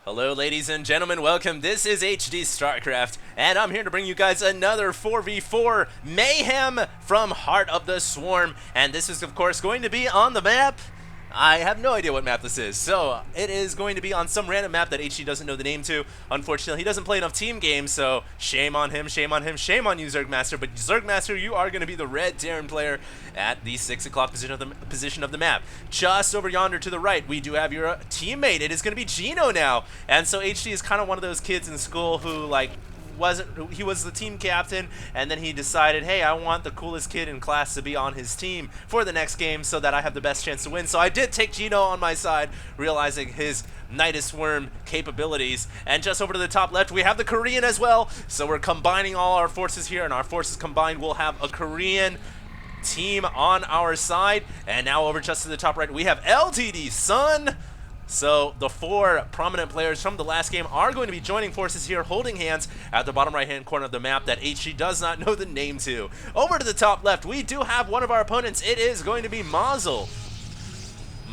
Hello ladies and gentlemen, welcome. This is HD StarCraft, and I'm here to bring you guys another 4v4 mayhem from Heart of the Swarm, and this is of course going to be on the map. I have no idea what map this is, so it is going to be on some random map that HD doesn't know the name to. Unfortunately, he doesn't play enough team games, so shame on him, shame on him, shame on you, Zergmaster. But Zergmaster, you are going to be the red Terran player at the 6 o'clock position of the map. Just over yonder to the right, we do have your teammate. It is going to be Gino now, and so HD is kind of one of those kids in school who he was the team captain, and then he decided, hey, I want the coolest kid in class to be on his team for the next game so that I have the best chance to win. So I did take Gino on my side, realizing his Nidus Worm capabilities. And just over to the top left, we have the Korean as well. So we're combining all our forces here, and our forces combined will have a Korean team on our side. And now over just to the top right, we have LTD Sun. So the four prominent players from the last game are going to be joining forces here, holding hands at the bottom right-hand corner of the map that HG does not know the name to. Over to the top left, we do have one of our opponents. It is going to be Mazel.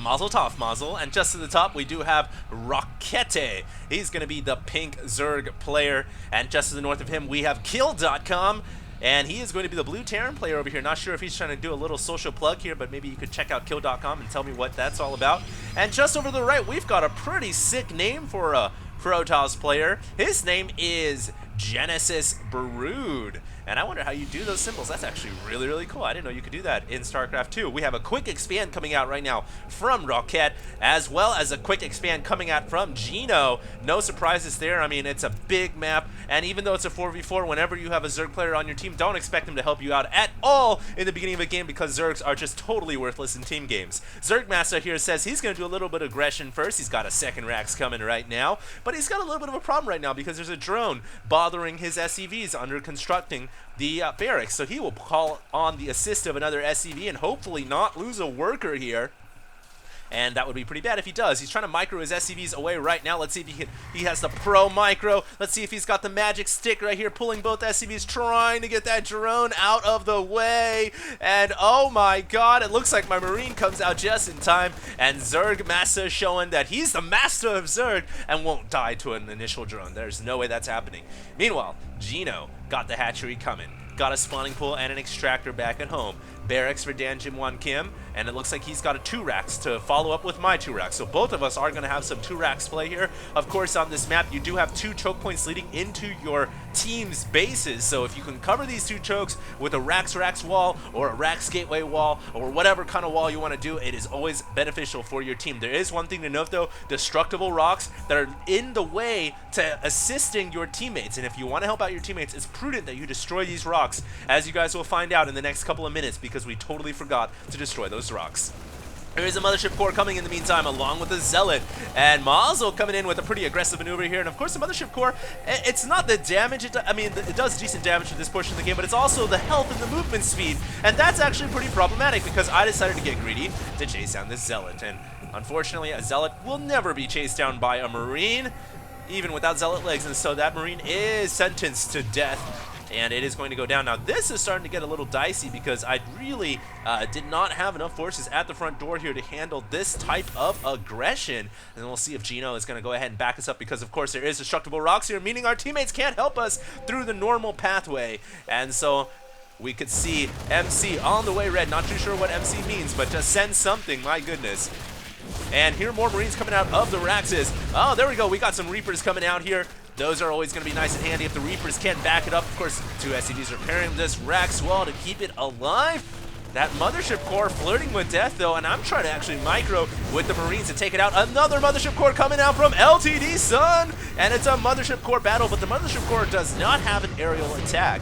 Mazel tov, Mazel. And just to the top, we do have Rockete. He's going to be the pink Zerg player. And just to the north of him, we have Kill.com. And he is going to be the blue Terran player over here. Not sure if he's trying to do a little social plug here, but maybe you could check out Kill.com and tell me what that's all about. And just over to the right, we've got a pretty sick name for a Protoss player. His name is Genesis Brood. And I wonder how you do those symbols. That's actually really, really cool. I didn't know you could do that in StarCraft 2. We have a quick expand coming out right now from Rocket, as well as a quick expand coming out from Gino. No surprises there. I mean, it's a big map, and even though it's a 4v4, whenever you have a Zerg player on your team, don't expect him to help you out at all in the beginning of a game, because Zergs are just totally worthless in team games. Zergmaster here says he's going to do a little bit of aggression first. He's got a second Rax coming right now, but he's got a little bit of a problem right now because there's a drone bothering his SCVs under constructing the barracks, so he will call on the assist of another SCV and hopefully not lose a worker here. And that would be pretty bad if he does. He's trying to micro his SCVs away right now. Let's see if he has the pro micro. Let's see if he's got the magic stick right here, pulling both SCVs, trying to get that drone out of the way. And oh my god, it looks like my Marine comes out just in time. And Zergmaster showing that he's the master of Zerg and won't die to an initial drone. There's no way that's happening. Meanwhile, Gino got the hatchery coming. Got a spawning pool and an extractor back at home. Barracks for Dan Jimwan Kim, and it looks like he's got a 2 racks to follow up with my 2 racks. So both of us are going to have some 2 racks play here. Of course, on this map, you do have 2 choke points leading into your team's bases. So if you can cover these 2 chokes with a racks wall or a racks gateway wall or whatever kind of wall you want to do, it is always beneficial for your team. There is one thing to note though: destructible rocks that are in the way to assisting your teammates. And if you want to help out your teammates, it's prudent that you destroy these rocks, as you guys will find out in the next couple of minutes, because we totally forgot to destroy those rocks. There is a Mothership Core coming in the meantime, along with a Zealot, and Mazel coming in with a pretty aggressive maneuver here. And of course, the Mothership Core, it's not the damage, I mean, it does decent damage to this portion of the game, but it's also the health and the movement speed, and that's actually pretty problematic, because I decided to get greedy to chase down this Zealot. And unfortunately, a Zealot will never be chased down by a Marine, even without Zealot legs, and so that Marine is sentenced to death. And it is going to go down. Now, this is starting to get a little dicey because I really did not have enough forces at the front door here to handle this type of aggression. And we'll see if Gino is going to go ahead and back us up, because, of course, there is destructible rocks here, meaning our teammates can't help us through the normal pathway. And so we could see MC on the way red. Not too sure what MC means, but just send something, my goodness. And here more Marines coming out of the Raxes. Oh, there we go. We got some Reapers coming out here. Those are always going to be nice and handy if the Reapers can back it up. Of course, 2 SCVs are pairing this Rax wall to keep it alive. That Mothership Core flirting with death, though, and I'm trying to actually micro with the Marines to take it out. Another Mothership Core coming out from LTD Sun, and it's a Mothership Core battle, but the Mothership Core does not have an aerial attack.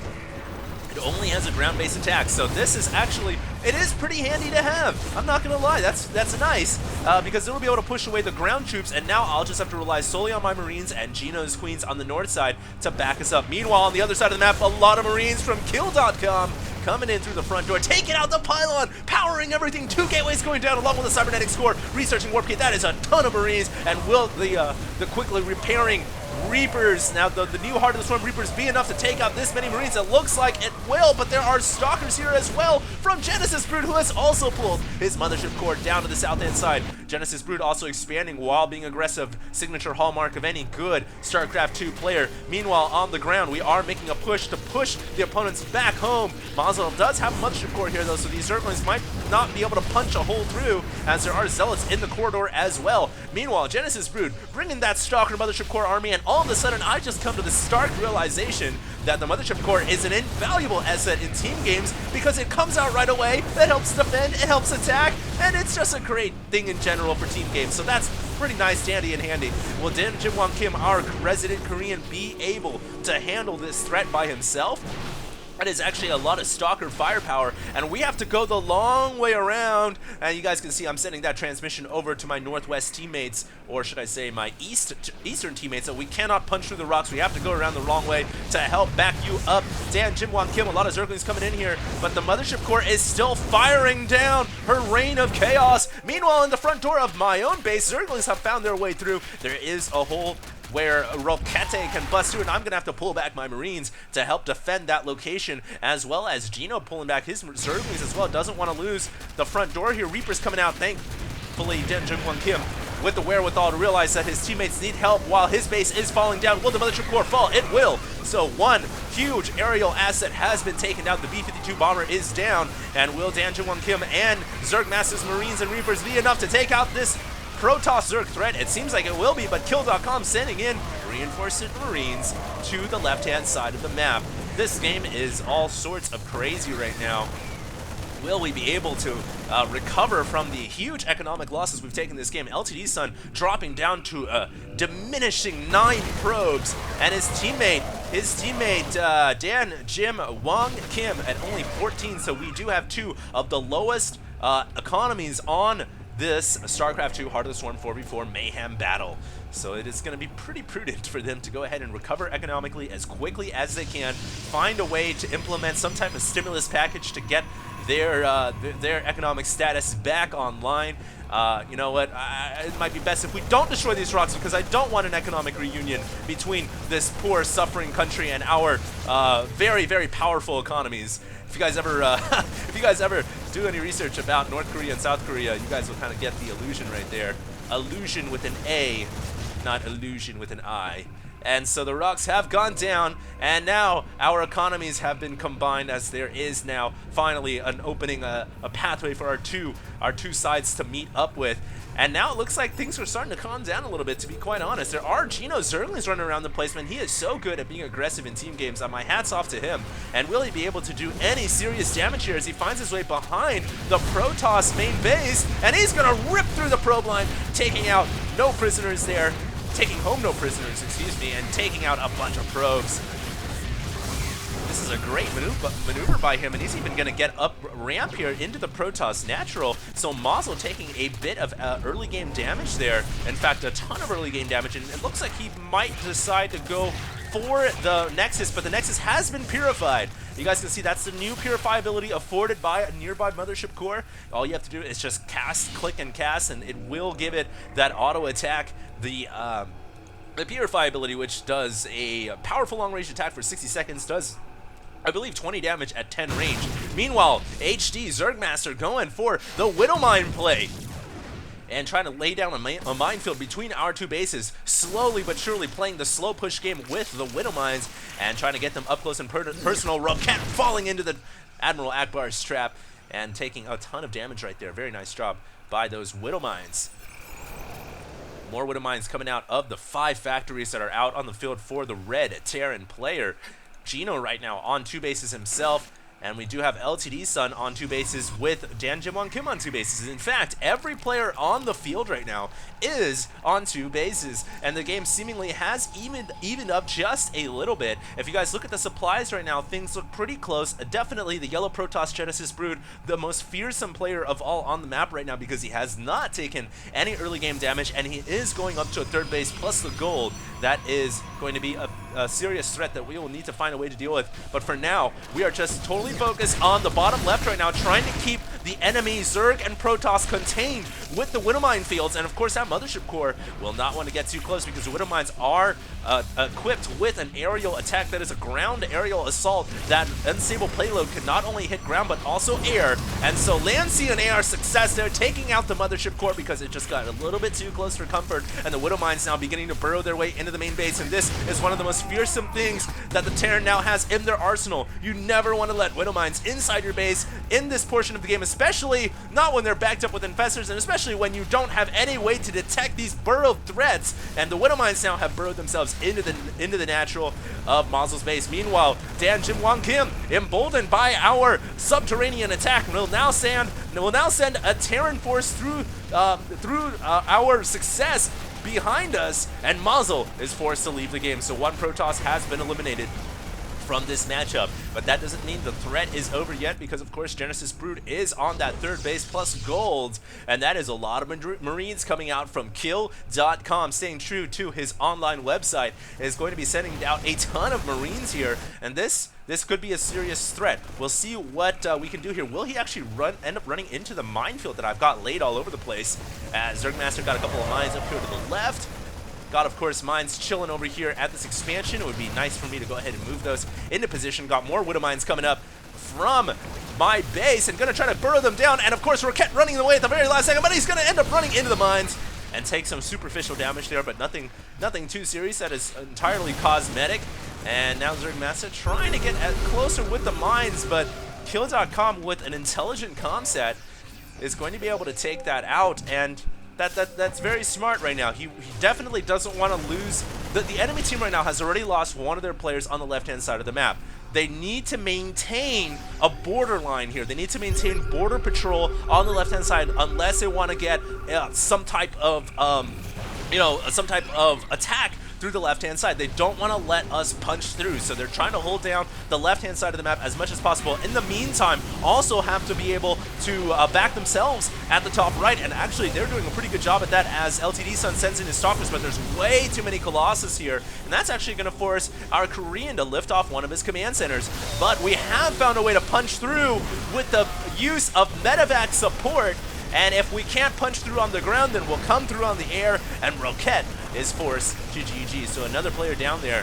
It only has a ground-based attack, so this is actually, it is pretty handy to have. I'm not gonna lie, that's nice, because it'll be able to push away the ground troops, and now I'll just have to rely solely on my Marines and Gino's Queens on the north side to back us up. Meanwhile, on the other side of the map, a lot of Marines from Kill.com coming in through the front door, taking out the pylon, powering everything. 2 gateways going down along with a cybernetic score, researching warp gate. That is a ton of Marines, and will the quickly repairing Reapers. Now, the new Heart of the Swarm Reapers be enough to take out this many Marines. It looks like it will, but there are Stalkers here as well from Genesis Brood, who has also pulled his Mothership Core down to the south-hand side. Genesis Brood also expanding while being aggressive, signature hallmark of any good StarCraft 2 player. Meanwhile, on the ground, we are making a push to push the opponents back home. Mazel does have a Mothership Core here, though, so these Zerglings might not be able to punch a hole through, as there are Zealots in the corridor as well. Meanwhile, Genesis Brood bringing that Stalker Mothership Core army, and all of a sudden, I just come to the stark realization that the Mothership Core is an invaluable asset in team games because it comes out right away, it helps defend, it helps attack, and it's just a great thing in general for team games. So that's pretty nice, dandy, and handy. Will Dan Jimwon Kim, our resident Korean, be able to handle this threat by himself? That is actually a lot of Stalker firepower, and we have to go the long way around. And you guys can see I'm sending that transmission over to my northwest teammates, or should I say my eastern teammates, so we cannot punch through the rocks. We have to go around the wrong way to help back you up. Dan Jimwon Kim, a lot of Zerglings coming in here, but the Mothership Core is still firing down her reign of chaos. Meanwhile, in the front door of my own base, Zerglings have found their way through. There is a hole where Rokete can bust through, and I'm going to have to pull back my Marines to help defend that location, as well as Gino pulling back his Zerglings as well. Doesn't want to lose the front door here. Reaper's coming out, thankfully Dan Jimwon Kim with the wherewithal to realize that his teammates need help while his base is falling down. Will the Mothership Core fall? It will. So one huge aerial asset has been taken down. The B-52 bomber is down, and will Dan Jimwon Kim and Zerg Masters, Marines, and Reapers be enough to take out this Protoss Zerg threat? It seems like it will be, but Kill.com sending in reinforced Marines to the left-hand side of the map. This game is all sorts of crazy right now. Will we be able to recover from the huge economic losses we've taken this game? LTD Sun dropping down to a diminishing 9 probes, and his teammate Dan Jim Wong Kim at only 14, so we do have 2 of the lowest economies on this StarCraft 2 Heart of the Swarm 4v4 Mayhem battle. So it is going to be pretty prudent for them to go ahead and recover economically as quickly as they can, find a way to implement some type of stimulus package to get their economic status back online. You know what, it might be best if we don't destroy these rocks, because I don't want an economic reunion between this poor, suffering country and our very, very powerful economies. If you guys ever do any research about North Korea and South Korea, you guys will kind of get the illusion right there. Illusion with an A, not illusion with an I. And so the rocks have gone down, and now our economies have been combined, as there is now finally an opening, a pathway for our two sides to meet up with. And now it looks like things are starting to calm down a little bit, to be quite honest. There are Gino Zerglings running around the place, man. He is so good at being aggressive in team games. My hat's off to him. And will he be able to do any serious damage here as he finds his way behind the Protoss main base? And he's going to rip through the probe line, taking out no prisoners there. Taking home no prisoners, excuse me, and taking out a bunch of probes. This is a great maneuver by him, and he's even going to get up ramp here into the Protoss natural. So Mazel taking a bit of early game damage there. In fact, a ton of early game damage, and it looks like he might decide to go for the Nexus, but the Nexus has been purified. You guys can see that's the new purifiability afforded by a nearby Mothership Core. All you have to do is just cast, click and cast, and it will give it that auto attack. The purifiability, which does a powerful long-range attack for 60 seconds, does, I believe, 20 damage at 10 range. Meanwhile, HD Zergmaster going for the Widowmine play and trying to lay down a minefield between our two bases, slowly but surely playing the slow push game with the Widowmines and trying to get them up close and personal. Rocket falling into the Admiral Akbar's trap and taking a ton of damage right there. Very nice job by those Widowmines. More Widowmines coming out of the 5 factories that are out on the field for the red Terran player. Gino right now on 2 bases himself, and we do have LTD Sun on 2 bases with Dan Jimwon Kim on 2 bases. In fact, every player on the field right now is on 2 bases, and the game seemingly has evened up just a little bit. If you guys look at the supplies right now, things look pretty close. Definitely the Yellow Protoss Genesis Brood, the most fearsome player of all on the map right now, because he has not taken any early game damage, and he is going up to a 3rd base plus the gold. That is going to be a serious threat that we will need to find a way to deal with. But for now, we are just totally fully focused on the bottom left right now, trying to keep the enemy Zerg and Protoss contained with the Widowmine fields, and of course that Mothership Core will not want to get too close because the Widowmines are equipped with an aerial attack that is a ground aerial assault. That unstable payload can not only hit ground but also air, and so land, sea, and air success there, taking out the Mothership Core because it just got a little bit too close for comfort, and the Widowmines now beginning to burrow their way into the main base, and this is one of the most fearsome things that the Terran now has in their arsenal. You never want to let Widowmines inside your base in this portion of the game, especially not when they're backed up with infestors, and especially when you don't have any way to detect these burrowed threats. And the Widowmines now have burrowed themselves into the natural of Mazel's base. Meanwhile, Dan Jim Wang Kim, emboldened by our subterranean attack, will now send a Terran force through our success behind us, and Mazel is forced to leave the game. So one Protoss has been eliminated from this matchup, but that doesn't mean the threat is over yet, because of course Genesis Brood is on that third base plus gold, and that is a lot of Marines coming out from Kill.com. Staying true to his online website, is going to be sending out a ton of Marines here, and this could be a serious threat. We'll see what we can do here. Will he actually end up running into the minefield that I've got laid all over the place? As Zergmaster got a couple of mines up here to the left. Got, of course, mines chilling over here at this expansion. It would be nice for me to go ahead and move those into position. Got more Widow Mines coming up from my base and going to try to burrow them down. And, of course, Roquette running away at the very last second, but he's going to end up running into the mines and take some superficial damage there, but nothing too serious. That is entirely cosmetic. And now Zergmaster trying to get closer with the mines, but Kill.com with an intelligent comm set is going to be able to take that out, and that's very smart right now. He definitely doesn't want to lose. The enemy team right now has already lost one of their players on the left-hand side of the map. They need to maintain a borderline here. They need to maintain border patrol on the left-hand side unless they want to get some type of attack through the left-hand side. They don't want to let us punch through, so they're trying to hold down the left-hand side of the map as much as possible. In the meantime, also have to be able to back themselves at the top right, and actually they're doing a pretty good job at that as LTD Sun sends in his Stalkers, but there's way too many Colossus here, and that's actually going to force our Korean to lift off one of his command centers. But we have found a way to punch through with the use of medevac support, and if we can't punch through on the ground, then we'll come through on the air, and Roquette is forced to GG. So another player down there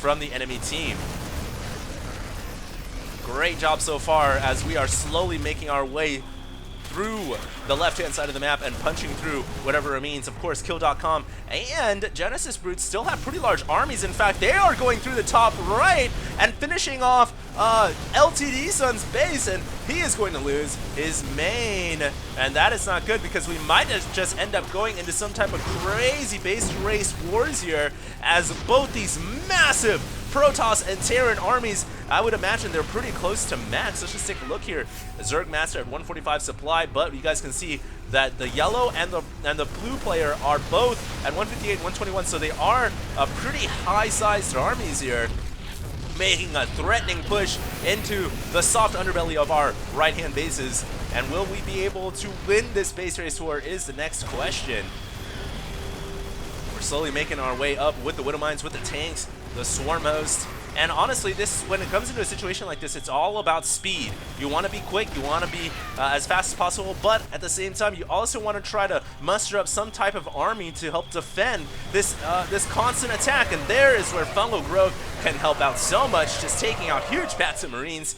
from the enemy team. Great job so far as we are slowly making our way through the left-hand side of the map and punching through whatever remains. Of course, Kill.com and Genesis Brutes still have pretty large armies. In fact, they are going through the top right and finishing off LTD Sun's base, and he is going to lose his main. And that is not good, because we might just end up going into some type of crazy base race wars here, as both these massive Protoss and Terran armies, I would imagine they're pretty close to max. Let's just take a look here. Zergmaster at 145 supply, but you guys can see that the yellow and the blue player are both at 158, 121, so they are a pretty high-sized armies here, making a threatening push into the soft underbelly of our right-hand bases. And will we be able to win this base race war is the next question. We're slowly making our way up with the Widow Mines, with the tanks, the Swarm Host, and honestly, when it comes into a situation like this, it's all about speed. You want to be quick, you want to be as fast as possible, but at the same time, you also want to try to muster up some type of army to help defend this constant attack, and there is where Fungal Growth can help out so much, just taking out huge packs of Marines.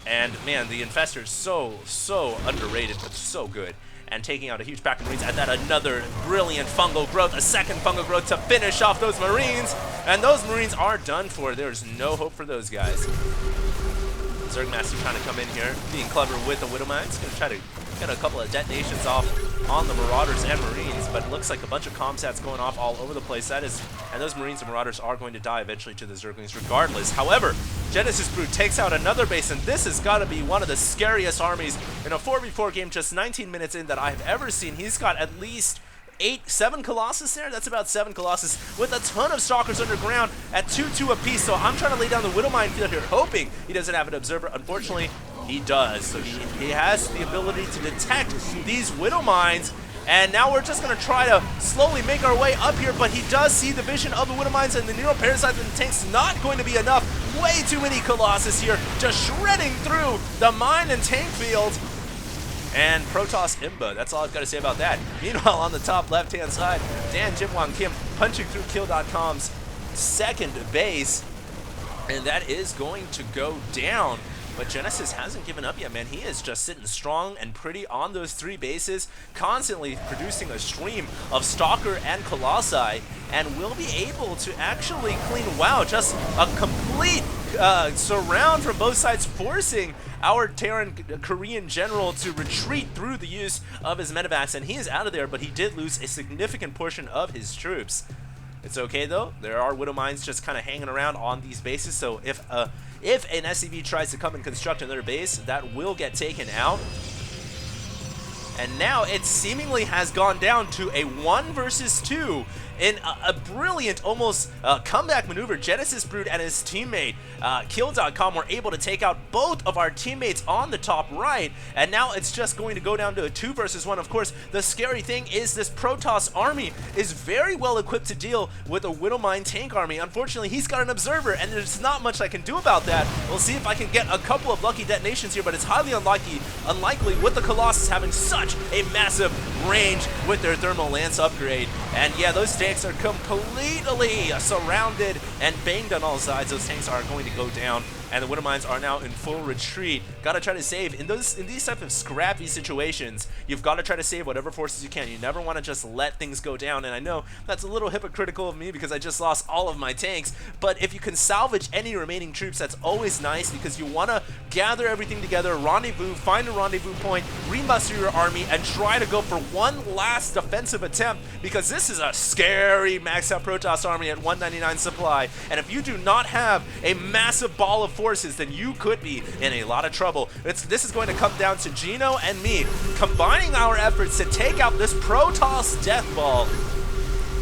And man, the Infestor is so underrated, but so good. And taking out a huge pack of Marines, and then another brilliant Fungal Growth, a second Fungal Growth to finish off those Marines, and those Marines are done for. There's no hope for those guys. Zergmaster trying to come in here, being clever with the Widow Mines, gonna try to get a couple of detonations off on the Marauders and Marines, but it looks like a bunch of comsats going off all over the place. And those Marines and Marauders are going to die eventually to the Zerglings regardless. However, Genesis Brood takes out another base, and this has got to be one of the scariest armies in a 4v4 game just 19 minutes in that I've ever seen. He's got at least 7 Colossus there. That's about 7 Colossus with a ton of Stalkers underground at 2-2 apiece. So I'm trying to lay down the Widow Mine field here, hoping he doesn't have an Observer. Unfortunately, he does. So he has the ability to detect these Widow Mines, And now we're just going to try to slowly make our way up here, but he does see the vision of the Widow Mines and the Nero Parasite, and the tank's not going to be enough. Way too many Colossus here, just shredding through the mine and tank field. And Protoss Imba, that's all I've got to say about that. Meanwhile, on the top left-hand side, Dan Jimwon Kim punching through Kill.com's second base, and that is going to go down. But Genesis hasn't given up yet, man. He is just sitting strong and pretty on those 3 bases, constantly producing a stream of Stalker and Colossi, and will be able to actually clean, wow, just a complete surround from both sides, forcing our Terran Korean general to retreat through the use of his medevacs, and he is out of there, but he did lose a significant portion of his troops. It's okay though, there are Widow Mines just kind of hanging around on these bases, so if an SCV tries to come and construct another base, that will get taken out. And now it seemingly has gone down to a 1 versus 2 in a brilliant, almost comeback maneuver. Genesis Brood and his teammate, Kill.com, were able to take out both of our teammates on the top right, and now it's just going to go down to a 2 versus 1. Of course, the scary thing is this Protoss army is very well equipped to deal with a Widow Mine tank army. Unfortunately, he's got an observer, and there's not much I can do about that. We'll see if I can get a couple of lucky detonations here, but it's highly unlikely with the Colossus having such a massive range with their Thermal Lance upgrade. And yeah, those tanks are completely surrounded and banged on all sides. Those tanks are going to go down, and the Widow Mines are now in full retreat. Gotta try to save in these type of scrappy situations. You've got to try to save whatever forces you can. You never want to just let things go down. And I know that's a little hypocritical of me because I just lost all of my tanks. But if you can salvage any remaining troops, that's always nice, because you want to gather everything together, rendezvous, find a rendezvous point, remuster your army, and try to go for one last defensive attempt, because this is a scary maxed out Protoss army at 199 supply. And if you do not have a massive ball of forces, then you could be in a lot of trouble. This is going to come down to Gino and me combining our efforts to take out this Protoss death ball,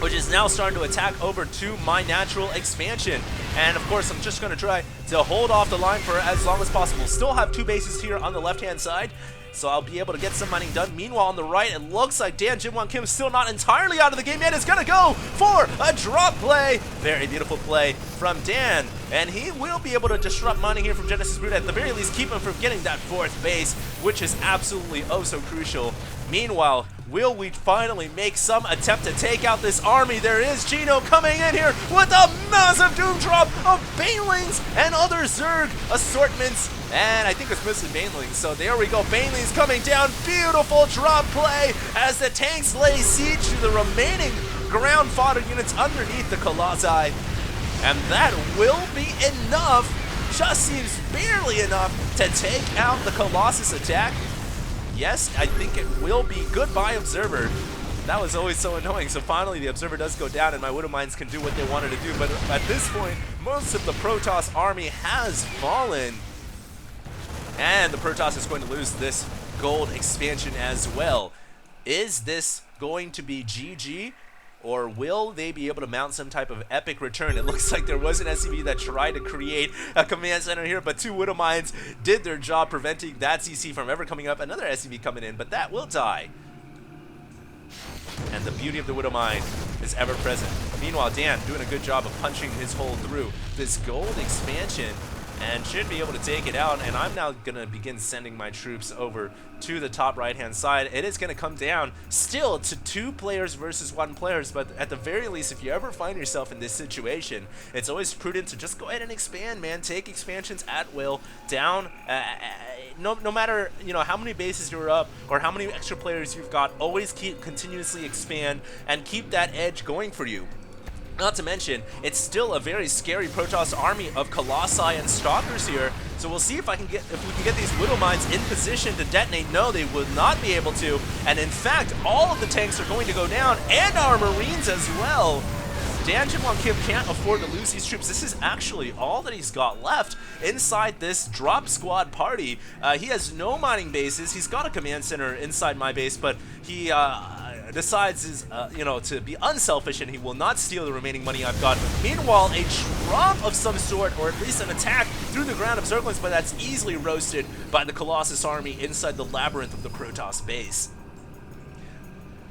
which is now starting to attack over to my natural expansion. And of course, I'm just going to try to hold off the line for as long as possible. Still have 2 bases here on the left-hand side, so I'll be able to get some mining done. Meanwhile, on the right, it looks like Dan Jimwon Kim is still not entirely out of the game yet. It's going to go for a drop play. Very beautiful play from Dan, and he will be able to disrupt mining here from Genesis Brood, at the very least keep him from getting that 4th base, which is absolutely oh so crucial. Meanwhile, will we finally make some attempt to take out this army? There is Gino coming in here with a massive doom drop of Banelings and other Zerg assortments. And I think it's mostly Banelings, so there we go. Banelings coming down. Beautiful drop play as the tanks lay siege to the remaining ground fodder units underneath the Colossi. And that will be enough, just seems barely enough, to take out the Colossus attack. Yes, I think it will be. Goodbye, Observer. That was always so annoying. So finally, the Observer does go down, and my Widow Mines can do what they wanted to do. But at this point, most of the Protoss army has fallen. And the Protoss is going to lose this gold expansion as well. Is this going to be GG? Or will they be able to mount some type of epic return? It looks like there was an SCV that tried to create a command center here, but 2 Widow Mines did their job preventing that CC from ever coming up. Another SCV coming in, but that will die. And the beauty of the Widow Mine is ever present. Meanwhile, Dan doing a good job of punching his hole through this gold expansion, and should be able to take it out. And I'm now going to begin sending my troops over to the top right-hand side. It is going to come down still to 2 players versus 1 players, but at the very least, if you ever find yourself in this situation, it's always prudent to just go ahead and expand, man. Take expansions at will, down, no matter, you know, how many bases you're up or how many extra players you've got, always continuously expand and keep that edge going for you. Not to mention, it's still a very scary Protoss army of Colossi and Stalkers here. So we'll see if we can get these Widow Mines in position to detonate. No, they would not be able to. And in fact, all of the tanks are going to go down, and our Marines as well. Dan Jimwon Kim can't afford to lose these troops. This is actually all that he's got left inside this drop squad party. He has no mining bases. He's got a command center inside my base, but he decides to be unselfish, and he will not steal the remaining money I've got. Meanwhile, a drop of some sort, or at least an attack through the ground of Zerglings, but that's easily roasted by the Colossus army inside the labyrinth of the Protoss base.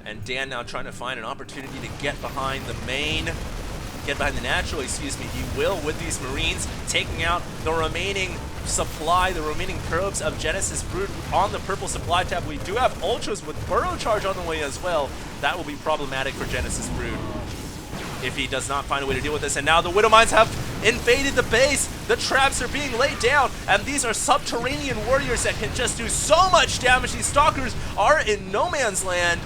And Dan now trying to find an opportunity to get behind the main, get behind the natural, excuse me. He will with these Marines, taking out the remaining supply, the remaining probes of Genesis Brood on the purple supply tab. We do have Ultras with Burrow Charge on the way as well. That will be problematic for Genesis Brood if he does not find a way to deal with this. And now the Widow Mines have invaded the base. The traps are being laid down, and these are subterranean warriors that can just do so much damage. These Stalkers are in no man's land.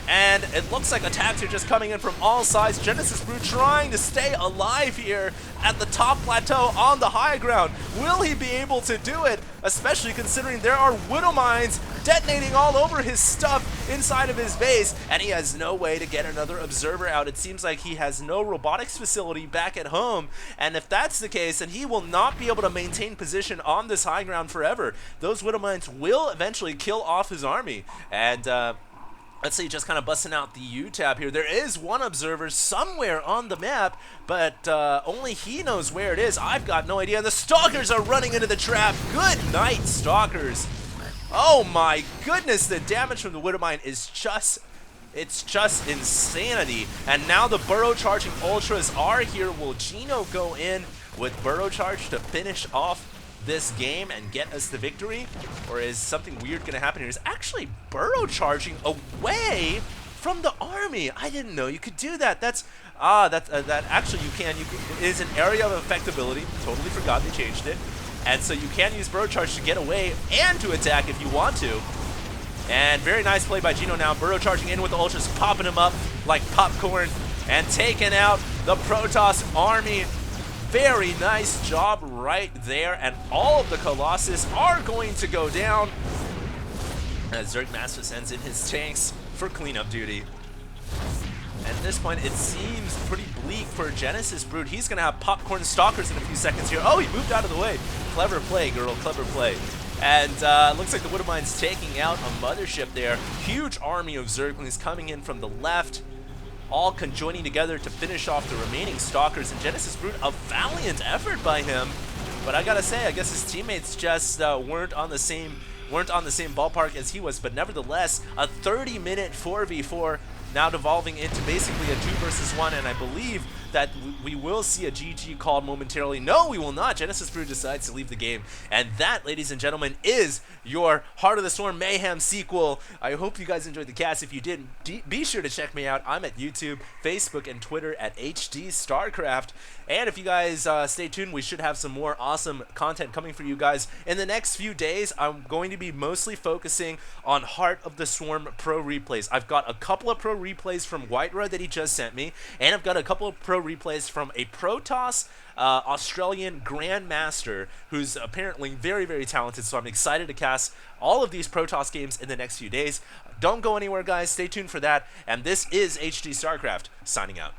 And it looks like attacks are just coming in from all sides. Genesis Brood trying to stay alive here at the top plateau on the high ground. Will he be able to do it? Especially considering there are Widow Mines detonating all over his stuff inside of his base, and he has no way to get another observer out. It seems like he has no robotics facility back at home, and if that's the case, then he will not be able to maintain position on this high ground forever. Those Widow Mines will eventually kill off his army, and let's see, just kind of busting out the U tab here. There is one observer somewhere on the map, but only he knows where it is. I've got no idea. The Stalkers are running into the trap. Good night, Stalkers. Oh my goodness, the damage from the Widow Mine is just, it's just insanity. And now the Burrow Charging Ultras are here. Will Gino go in with Burrow Charge to finish off this game and get us the victory? Or is something weird going to happen here? Is actually Burrow Charging away from the army. I didn't know you could do that. That's that actually you can. It is an area of effectability. Totally forgot they changed it. And so you can use Burrow Charge to get away and to attack if you want to. And very nice play by Gino now. Burrow Charging in with the Ultras, popping him up like popcorn and taking out the Protoss army. Very nice job right there, and all of the Colossus are going to go down as Zerg Master sends in his tanks for cleanup duty. At this point, it seems pretty bleak for Genesis Brood. He's going to have Popcorn Stalkers in a few seconds here. Oh, he moved out of the way. Clever play, girl, clever play. And looks like the Widow Mine's taking out a mothership there. Huge army of Zerglings coming in from the left, all conjoining together to finish off the remaining Stalkers. And Genesis Brood, a valiant effort by him. But I gotta say, I guess his teammates just weren't on the same ballpark as he was. But nevertheless, a 30-minute 4v4 now devolving into basically a 2 versus 1, and I believe that we will see a GG called momentarily. No, we will not. Genesis Brood decides to leave the game. And that, ladies and gentlemen, is your Heart of the Swarm Mayhem sequel. I hope you guys enjoyed the cast. If you did, be sure to check me out. I'm at YouTube, Facebook, and Twitter at HDStarcraft. And if you guys stay tuned, we should have some more awesome content coming for you guys. In the next few days, I'm going to be mostly focusing on Heart of the Swarm Pro Replays. I've got a couple of Pro Replays from Whiterun that he just sent me, and I've got a couple of Pro Replays from a Protoss Australian Grandmaster who's apparently very, very talented, so I'm excited to cast all of these Protoss games in the next few days. Don't go anywhere, guys. Stay tuned for that, and this is HD StarCraft, signing out.